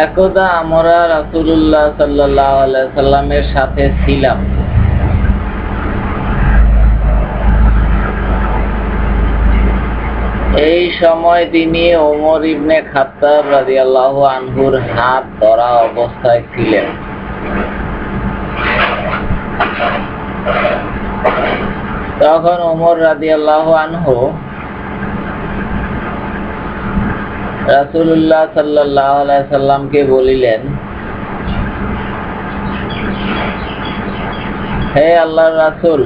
একদা আমরা রাসূলুল্লাহ সাল্লাল্লাহু আলাইহি সাল্লামের সাথে ছিলাম। এই সময় তিনি ওমর ইবনে খাত্তাব রাদিয়াল্লাহু আনহুর হাত ধরা অবস্থায় ছিলেন। তখন ওমর রাদিয়াল্লাহু আনহু রাসূলুল্লাহ সাল্লাল্লাহু আলাইহি সাল্লামকে বলিলেন, হে আল্লাহর রাসূল,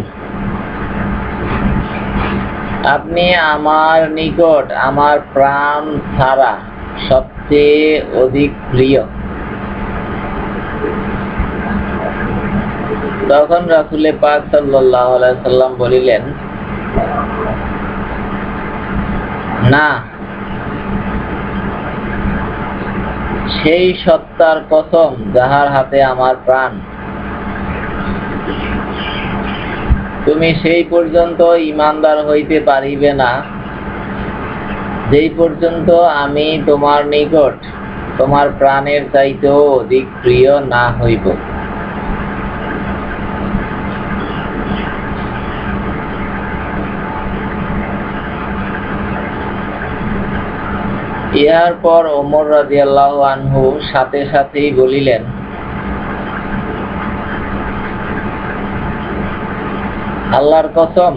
আপনি আমার নিকট আমার প্রাণ ছাড়া সবচেয়ে অধিক প্রিয়। তখন রাসূল পাক সাল্লাল্লাহু আলাইহি সাল্লাম বলিলেন, না, সেই সত্তার কসম যাহার হাতে আমার প্রাণ, তুমি সেই পর্যন্ত ঈমানদার হইতে পারিবে না যেই পর্যন্ত আমি তোমার নিকট তোমার প্রাণের চাইতেও অধিক প্রিয় না হইব। ইহার পর ওমর রাদিয়াল্লাহু আনহু সাথে সাথেই বলিলেন, আল্লাহর কসম,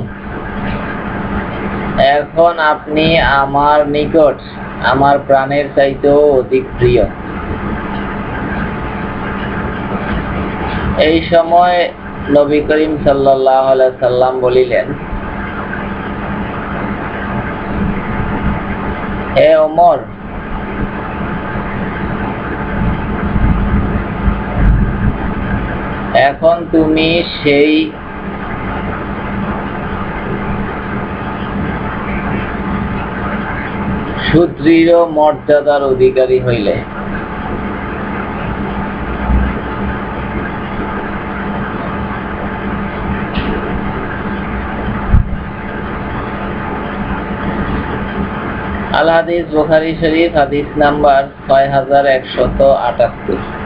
এখন আপনি আমার নিকট আমার প্রাণের চাইতেও অধিক প্রিয়। এই সময় নবী করিম সাল্লাল্লাহু আলাইহি সাল্লাম বলিলেন, হে ওমর, এখন তুমি সেই সুদৃঢ় মর্যাদার অধিকারী হইলে। আল হাদিস বুখারী শরীফ, হাদিস নাম্বার 6178।